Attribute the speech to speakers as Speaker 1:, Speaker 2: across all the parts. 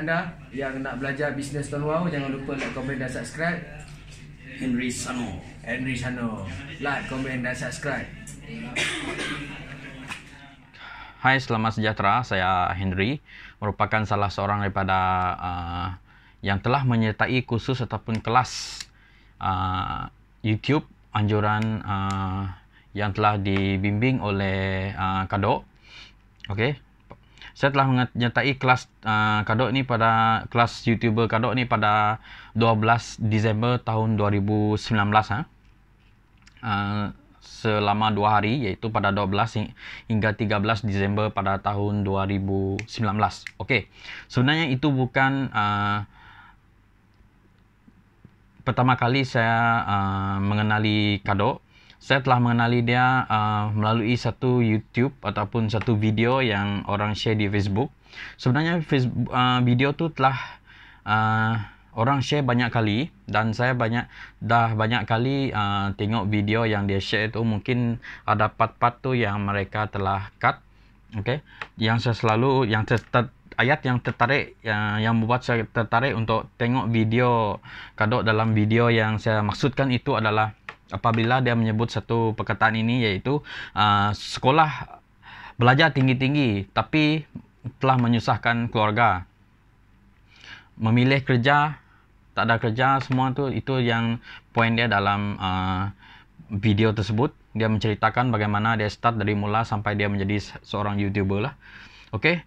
Speaker 1: anda yang nak belajar bisnes tahun wow, jangan lupa like, komen dan subscribe.
Speaker 2: Henry Sano.
Speaker 1: Like, komen dan subscribe.
Speaker 3: Hai, selamat sejahtera. Saya Henry, merupakan salah seorang daripada yang telah menyertai kursus ataupun kelas YouTube anjuran yang telah dibimbing oleh Kadok. Okey. Saya telah menyertai kelas Kadok ni pada kelas YouTuber Kadok ni pada 12 Disember tahun 2019 selama 2 hari, iaitu pada 12 hingga 13 Disember pada tahun 2019. Okey. Sebenarnya itu bukan pertama kali saya mengenali Kadok. Saya telah mengenali dia melalui satu YouTube ataupun satu video yang orang share di Facebook. Sebenarnya video tu telah orang share banyak kali, dan saya dah banyak kali tengok video yang dia share itu. Mungkin ada part-part tu yang mereka telah cut. Okey. Yang saya selalu ayat yang tertarik yang membuat saya tertarik untuk tengok video Kadok dalam video yang saya maksudkan itu adalah apabila dia menyebut satu perkataan ini, iaitu sekolah belajar tinggi-tinggi tapi telah menyusahkan keluarga. Memilih kerja, tak ada kerja, semua tu, itu yang poin dia dalam video tersebut. Dia menceritakan bagaimana dia start dari mula sampai dia menjadi seorang YouTuber lah. Okey.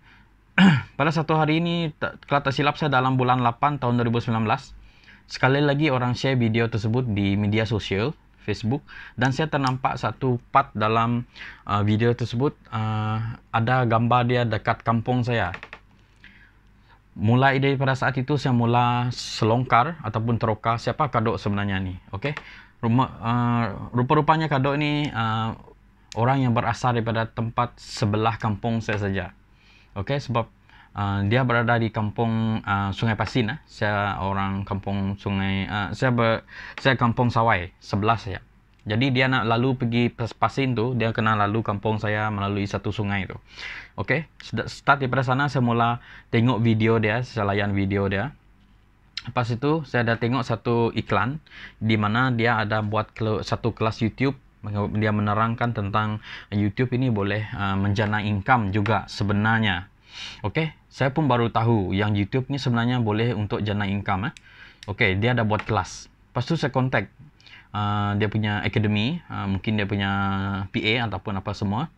Speaker 3: Pada satu hari ini, kalau tak silap saya dalam bulan 8 tahun 2019, sekali lagi orang share video tersebut di media sosial Facebook, dan saya ternampak satu part dalam video tersebut, ada gambar dia dekat kampung saya. Mulai daripada saat itu saya mula selongkar ataupun teroka siapa Kadok sebenarnya ni. Okey. Rupa-rupanya Kadok ni orang yang berasal daripada tempat sebelah kampung saya saja. Okey, sebab dia berada di kampung Sungai Pasin. Saya orang kampung Sungai saya kampung Sawai sebelah saya. Jadi dia nak lalu pergi Pasin tu, dia kena lalu kampung saya melalui satu sungai tu. Okey, start daripada sana saya mula tengok video dia, saya layan video dia. Lepas itu saya dah tengok satu iklan di mana dia ada buat satu kelas YouTube. Dia menerangkan tentang YouTube ini boleh menjana income juga sebenarnya. Okey, saya pun baru tahu yang YouTube ni sebenarnya boleh untuk jana income. Okey, dia ada buat kelas. Lepas tu saya contact dia punya academy, mungkin dia punya PA ataupun apa semua.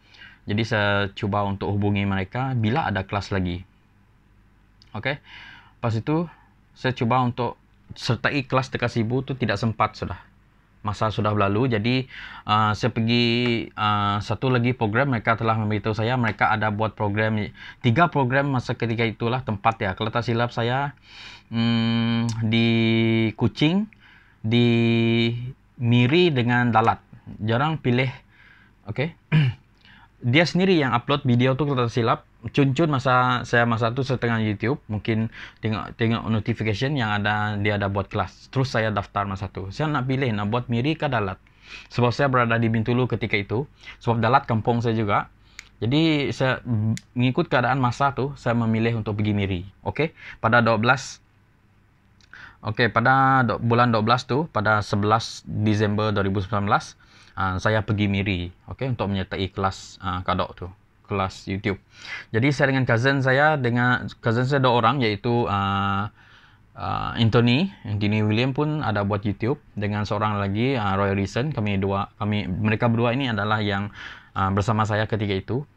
Speaker 3: Jadi saya cuba untuk hubungi mereka bila ada kelas lagi. Okey. Lepas itu saya cuba untuk sertai kelas dekat Sibu tu, tidak sempat sudah. Masa sudah berlalu. Jadi saya pergi satu lagi program, mereka telah memberitahu saya mereka ada buat program 3 program masa ketika itulah tempat ya. Kalau tak silap saya di Kuching, di Miri dengan Dalat. Jarang pilih. Okey. Dia sendiri yang upload video tu kalau tak silap. Cun-cun masa tu saya tengah YouTube, mungkin tengok notification yang ada dia ada buat kelas. Terus saya daftar masa tu. Saya nak pilih nak buat Miri ke Dalat. Sebab saya berada di Bintulu ketika itu. Sebab Dalat kampung saya juga. Jadi saya mengikut keadaan masa tu, saya memilih untuk pergi Miri. Okey. Pada bulan 12 tu, pada 11 Disember 2019, saya pergi Miri, okey, untuk menyertai kelas Kadok tu, kelas YouTube. Jadi saya dengan cousin saya 2 orang, iaitu Anthony William pun ada buat YouTube, dengan seorang lagi Roy Reason. Mereka berdua ini adalah yang bersama saya ketika itu.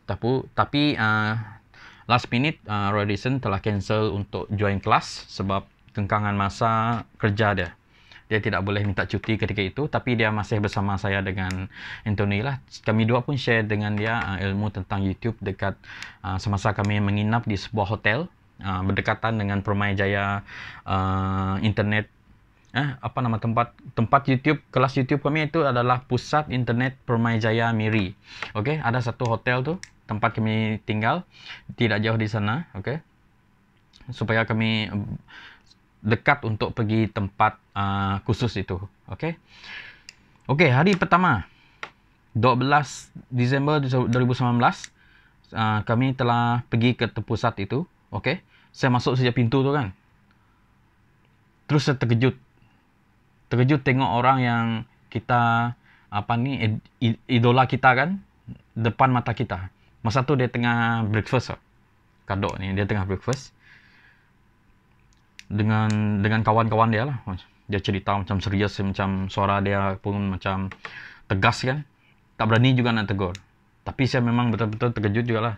Speaker 3: Tapi last minute Roy Reason telah cancel untuk join kelas sebab kengkangan masa kerja dia. Dia tidak boleh minta cuti ketika itu, tapi dia masih bersama saya dengan Anthony lah. Kami dua pun share dengan dia ilmu tentang YouTube dekat semasa kami menginap di sebuah hotel berdekatan dengan Permai-Jaya internet. Apa nama tempat YouTube, kelas YouTube kami itu adalah Pusat Internet Permai-Jaya Miri. Okey, ada satu hotel tu tempat kami tinggal, tidak jauh di sana. Okey, supaya kami dekat untuk pergi tempat khusus itu. Okey, hari pertama 12 Disember 2019 kami telah pergi ke pusat itu. Okey, Saya masuk saja pintu tu kan. Terus saya terkejut tengok orang yang kita idola kita kan depan mata kita. Masa tu dia tengah breakfast. Kadok ni dia tengah breakfast dengan kawan-kawan dia lah. Dia cerita macam serius, macam suara dia pun macam tegas kan. Tak berani juga nak tegur. Tapi saya memang betul-betul terkejut jugalah.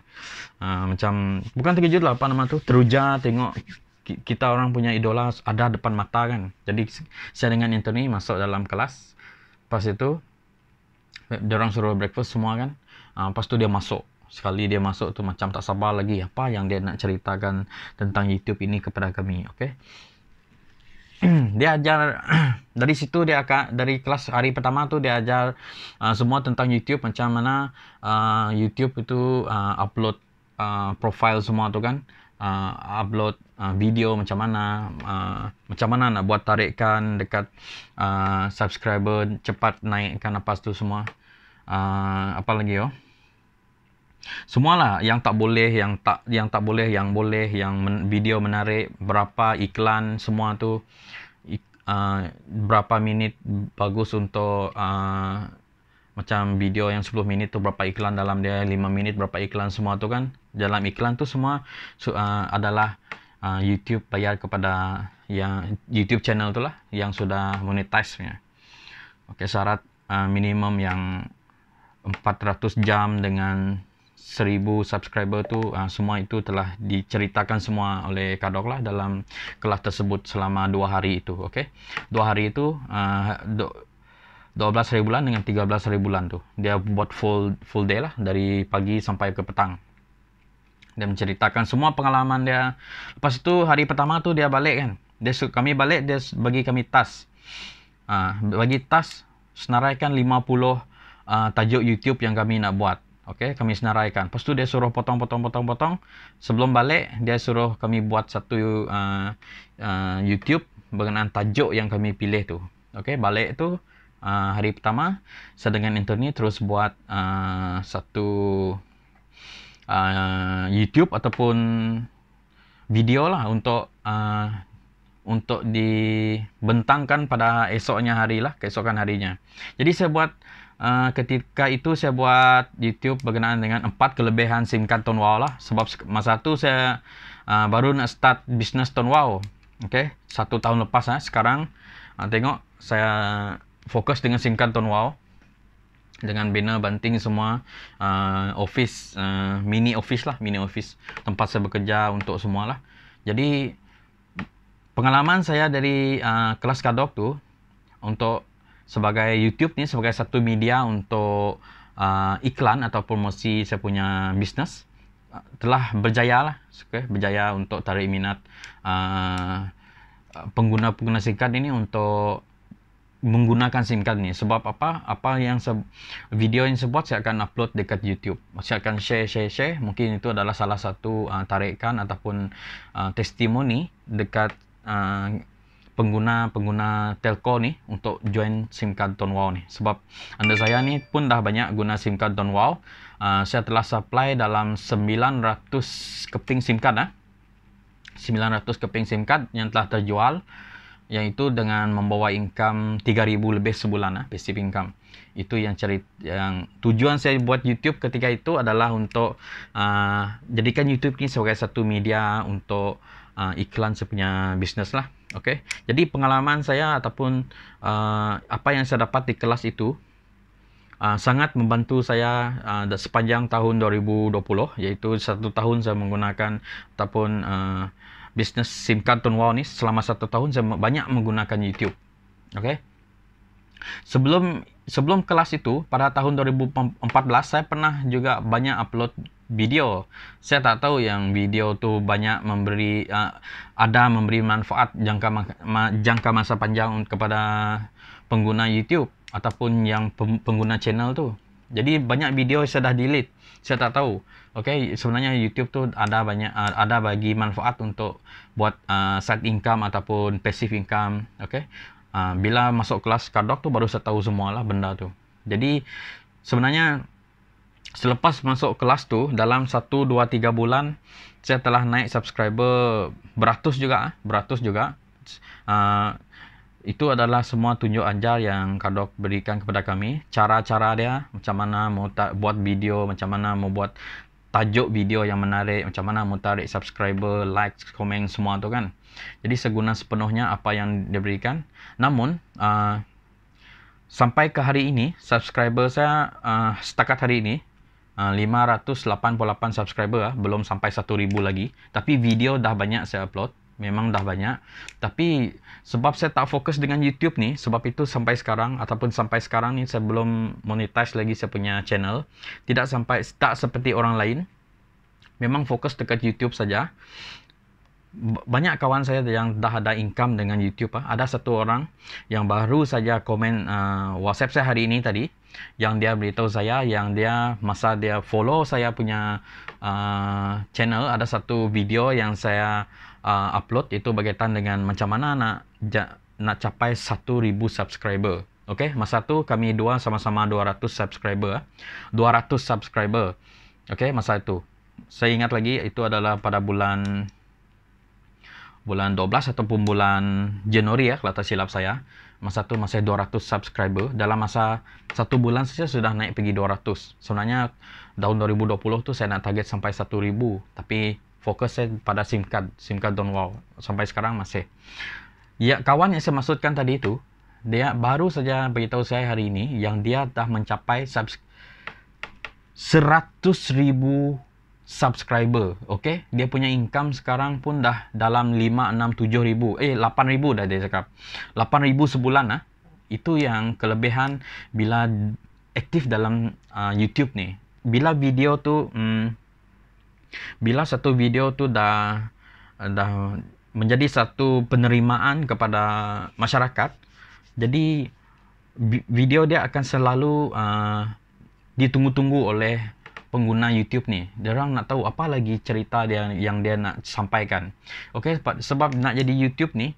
Speaker 3: Macam bukan terkejut lah, teruja tengok kita orang punya idola ada depan mata kan. Jadi saya dengan Anthony masuk dalam kelas. Pas itu dia orang suruh breakfast semua kan. Pas tu dia masuk. Sekali dia masuk tu macam tak sabar lagi apa yang dia nak ceritakan tentang YouTube ini kepada kami. Okay. Dia ajar dari situ, dari kelas hari pertama tu dia ajar semua tentang YouTube, macam mana YouTube itu upload profile semua tu kan, upload video macam mana nak buat tarikan dekat subscriber cepat naikkan apa tu semua, apa lagi semualah yang tak boleh, yang tak boleh, yang boleh, yang video menarik, berapa iklan semua tu, berapa minit bagus untuk macam video yang 10 minit tu berapa iklan dalam dia, 5 minit berapa iklan, semua tu kan. Dalam iklan tu semua adalah YouTube bayar kepada yang YouTube channel tu lah yang sudah monetize nya. Okey, syarat minimum yang 400 jam dengan 1000 subscriber tu, semua itu telah diceritakan semua oleh Kadok lah dalam kelas tersebut selama 2 hari itu. Okey, 2 hari itu 12 hari bulan dengan 13 hari bulan tu dia buat full day lah, dari pagi sampai ke petang. Dia menceritakan semua pengalaman dia. Lepas itu hari pertama tu dia balik kan, kami balik, dia bagi kami task. Bagi task senaraikan 50 tajuk YouTube yang kami nak buat. Okey, kami senaraikan. Lepas tu dia suruh potong. Sebelum balik dia suruh kami buat satu YouTube berkenaan tajuk yang kami pilih tu. Okey, balik tu hari pertama saya dengan Anthony terus buat satu YouTube ataupun video lah untuk dibentangkan pada keesokan harinya. Jadi saya buat ketika itu saya buat YouTube berkenaan dengan 4 kelebihan SIM card Tone Wow lah. Sebab masa tu saya baru nak start bisnes Tone Wow. Okay, 1 tahun lepas. Sekarang tengok saya fokus dengan SIM card Tone Wow, dengan banner, banting semua, office, mini office tempat saya bekerja untuk semua lah. Jadi pengalaman saya dari kelas Kadok tu untuk sebagai YouTube ni sebagai satu media untuk iklan atau promosi saya punya bisnes telah berjaya lah. Okay, berjaya untuk tarik minat pengguna SIM card ini untuk menggunakan SIM card ni. Sebab apa yang video yang saya buat saya akan upload dekat YouTube. Saya akan share. Mungkin itu adalah salah satu tarikan ataupun testimoni dekat pengguna telco ni untuk join SIM card Tone Wow ni. Sebab anda saya ni pun dah banyak guna SIM card Tone Wow. Saya telah supply dalam 900 keping SIM card 900 keping SIM card yang telah terjual, yang itu dengan membawa income 3,000 lebih sebulan, passive income. Itu yang tujuan saya buat YouTube ketika itu adalah untuk jadikan YouTube ni sebagai satu media untuk iklan saya punya bisnes lah. Okay. Jadi pengalaman saya ataupun apa yang saya dapat di kelas itu sangat membantu saya sepanjang tahun 2020, iaitu 1 tahun saya menggunakan ataupun bisnes SIM card Tone Wow ni. Selama 1 tahun saya banyak menggunakan YouTube. Okay. Sebelum kelas itu pada tahun 2014 saya pernah juga banyak upload video. Saya tak tahu yang video tu banyak memberi manfaat jangka masa panjang kepada pengguna YouTube ataupun yang pengguna channel tu. Jadi banyak video saya dah delete. Saya tak tahu. Okay, sebenarnya YouTube tu ada bagi manfaat untuk buat side income ataupun passive income. Okay. Bila masuk kelas Kadok tu baru saya tahu semualah benda tu. Jadi sebenarnya selepas masuk kelas tu, dalam 1, 2, 3 bulan saya telah naik subscriber beratus juga. Itu adalah semua tunjuk ajar yang Kadok berikan kepada kami. Cara-cara dia, macam mana mau buat video, macam mana mau buat tajuk video yang menarik, macam mana mau tarik subscriber, like, komen, semua tu kan. Jadi seguna sepenuhnya apa yang dia berikan. Namun sampai ke hari ini, subscriber saya setakat hari ini 588 subscriber, belum sampai 1000 lagi. Tapi video dah banyak saya upload, memang dah banyak. Tapi sebab saya tak fokus dengan YouTube ni, sebab itu sampai sekarang ni saya belum monetize lagi saya punya channel. Tak seperti orang lain, memang fokus dekat YouTube saja. Banyak kawan saya yang dah ada income dengan YouTube. Ada satu orang yang baru saja komen WhatsApp saya hari ini tadi, yang dia beritahu saya, yang dia masa dia follow saya punya channel, ada satu video yang saya upload, itu berkaitan dengan macam mana nak capai 1000 subscriber. Okay, masa tu kami dua sama-sama 200 subscriber. Okay, masa itu saya ingat lagi, itu adalah pada bulan 12 ataupun bulan Januari kalau tak silap saya. Masa tu masih 200 subscriber. Dalam masa 1 bulan saja sudah naik pergi 200. Sebenarnya tahun 2020 tu saya nak target sampai 1000, tapi fokus saya pada SIM card Don Wow. Sampai sekarang masih. Ya, kawan yang saya maksudkan tadi itu, dia baru saja beritahu saya hari ini yang dia dah mencapai 100,000 subscriber. Okay, dia punya income sekarang pun dah dalam 5, 6, 7 ribu, 8 ribu dah dia cakap. 8 ribu sebulan. Itu yang kelebihan bila aktif dalam YouTube ni. Bila satu video tu dah menjadi satu penerimaan kepada masyarakat, jadi video dia akan selalu ditunggu-tunggu oleh pengguna YouTube ni. Dia orang nak tahu apa lagi cerita yang dia nak sampaikan. Okey, sebab nak jadi YouTube ni,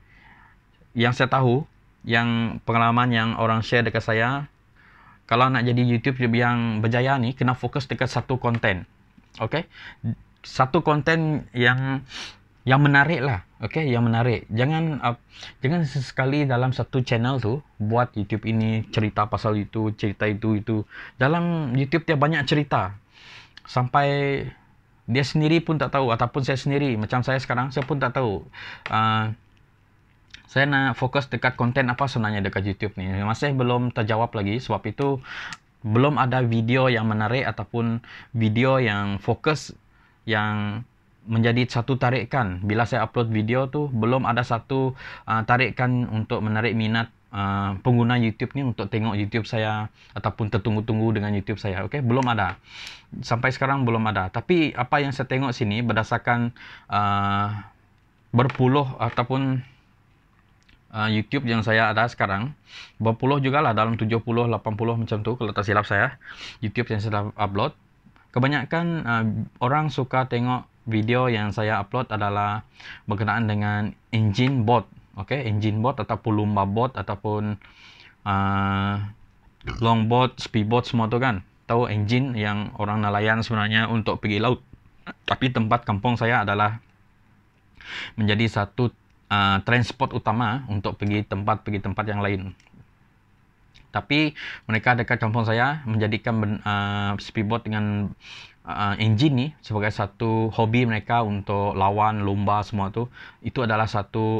Speaker 3: yang saya tahu, yang pengalaman yang orang share dekat saya, kalau nak jadi YouTube yang berjaya ni, kena fokus dekat satu konten. Okey, satu konten yang menarik lah. Okey, yang menarik. Jangan sesekali dalam satu channel tu buat YouTube ini cerita pasal itu, cerita itu. Dalam YouTube dia banyak cerita, sampai dia sendiri pun tak tahu, ataupun saya sendiri, macam saya sekarang, saya pun tak tahu saya nak fokus dekat konten apa sebenarnya dekat YouTube ni. Masih belum terjawab lagi, sebab itu belum ada video yang menarik ataupun video yang fokus yang menjadi satu tarikan. Bila saya upload video tu, belum ada satu tarikan untuk menarik minat pengguna YouTube ni untuk tengok YouTube saya ataupun tertunggu-tunggu dengan YouTube saya. Okey, belum ada. Sampai sekarang belum ada. Tapi apa yang saya tengok sini berdasarkan berpuluh ataupun YouTube yang saya ada sekarang, berpuluh jugalah, dalam 70, 80 macam tu kalau tak silap saya, YouTube yang saya upload. Kebanyakan orang suka tengok video yang saya upload adalah berkenaan dengan engine bot. Okay, engine bot ataupun lumba bot ataupun long bot, speed bot, semua tu kan. Tahu engine yang orang nelayan sebenarnya untuk pergi laut. Tapi tempat kampung saya adalah menjadi satu transport utama untuk pergi tempat yang lain. Tapi mereka dekat kampung saya menjadikan speedboat dengan engine ni sebagai satu hobi mereka untuk lawan lumba semua tu. Itu adalah satu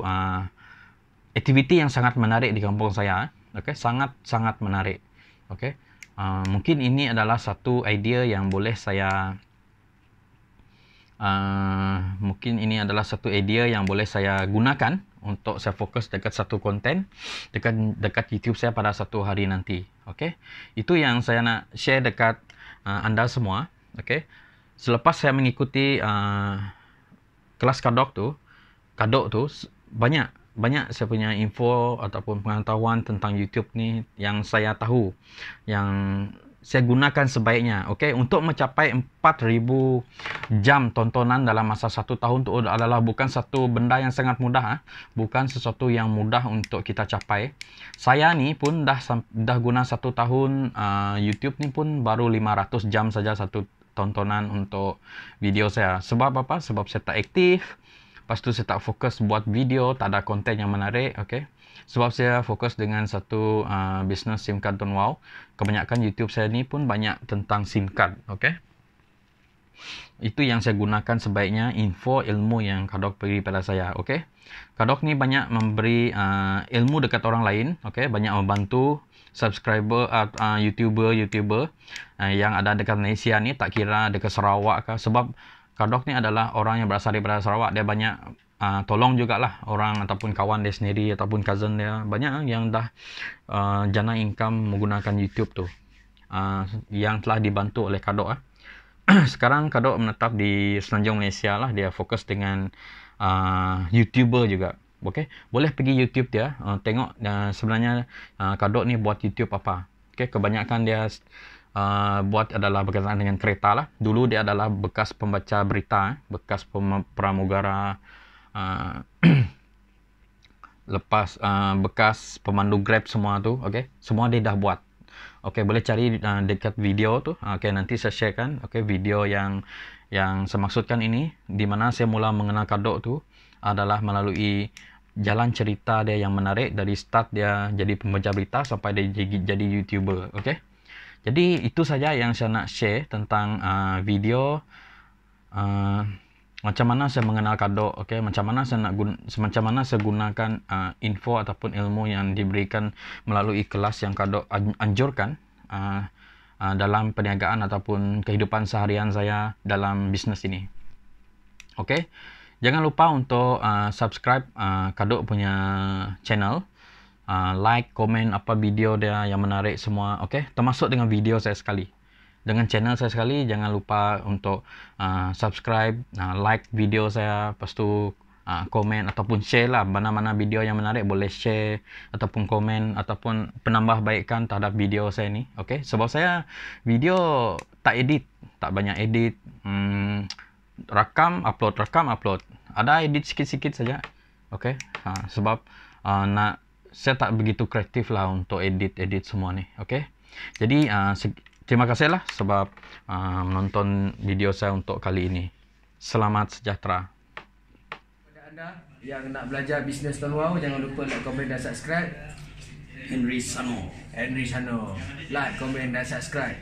Speaker 3: aktiviti yang sangat menarik di kampung saya. Okay, sangat menarik. Okay, mungkin ini adalah satu idea yang boleh saya gunakan untuk saya fokus dekat satu konten dekat YouTube saya pada satu hari nanti. Okay, itu yang saya nak share dekat anda semua. Okay, selepas saya mengikuti kelas Kadok tu banyak saya punya info ataupun pengetahuan tentang YouTube ni yang saya tahu, yang saya gunakan sebaiknya. Okey, untuk mencapai 4,000 jam tontonan dalam masa 1 tahun itu adalah bukan satu benda yang sangat mudah, bukan sesuatu yang mudah untuk kita capai. Saya ni pun dah guna 1 tahun YouTube ni pun baru 500 jam saja satu tontonan untuk video saya. Sebab apa? Sebab saya tak aktif. Lepas tu saya tak fokus buat video, tak ada konten yang menarik, okey. Sebab saya fokus dengan satu bisnes SIM card Don Wow. Kebanyakan YouTube saya ni pun banyak tentang SIM card, okey. Itu yang saya gunakan sebaiknya, info ilmu yang Kadok beri pada saya, okey. Kadok ni banyak memberi ilmu dekat orang lain, okey, banyak membantu subscriber YouTuber yang ada dekat Malaysia ni, tak kira dekat Sarawak ke. Sebab Kadok ni adalah orang yang berasal daripada Sarawak. Dia banyak tolong jugalah orang ataupun kawan dia sendiri ataupun cousin dia. Banyak yang dah jana income menggunakan YouTube tu. Yang telah dibantu oleh Kadok. Sekarang Kadok menetap di Semenanjung Malaysia lah. Dia fokus dengan YouTuber juga. Okay? Boleh pergi YouTube dia. Tengok sebenarnya Kadok ni buat YouTube apa. Okay? Kebanyakan dia buat adalah berkaitan dengan kereta lah. Dulu dia adalah bekas pembaca berita, bekas pramugara, lepas bekas pemandu Grab semua tu, okey. Semua dia dah buat. Okey, boleh cari dekat video tu. Okey, nanti saya sharekan video yang saya maksudkan ini, di mana saya mula mengenal Kadok tu adalah melalui jalan cerita dia yang menarik dari start dia jadi pembaca berita sampai dia jadi YouTuber, okey. Jadi itu saja yang saya nak share tentang video macam mana saya mengenal Kadok, okey, macam mana saya gunakan info ataupun ilmu yang diberikan melalui kelas yang Kadok anjurkan dalam perniagaan ataupun kehidupan seharian saya dalam bisnes ini. Okey. Jangan lupa untuk subscribe Kadok punya channel. Like, komen apa video dia yang menarik semua, okey, termasuk dengan video saya sekali, dengan channel saya sekali. Jangan lupa untuk subscribe, like video saya, lepas tu komen ataupun share lah. Mana-mana video yang menarik boleh share ataupun komen ataupun penambahbaikan terhadap video saya ni, okey. Sebab saya video tak edit, tak banyak edit, rakam upload, ada edit sikit-sikit saja, okey. Sebab saya tak begitu kreatif lah untuk edit semua ni, okey. Jadi terima kasih lah sebab menonton video saya untuk kali ini. Selamat sejahtera.
Speaker 1: Kepada anda yang nak belajar bisnes Don Wow, jangan lupa like, komen dan subscribe.
Speaker 2: Henry Sano.
Speaker 1: Like, komen dan subscribe.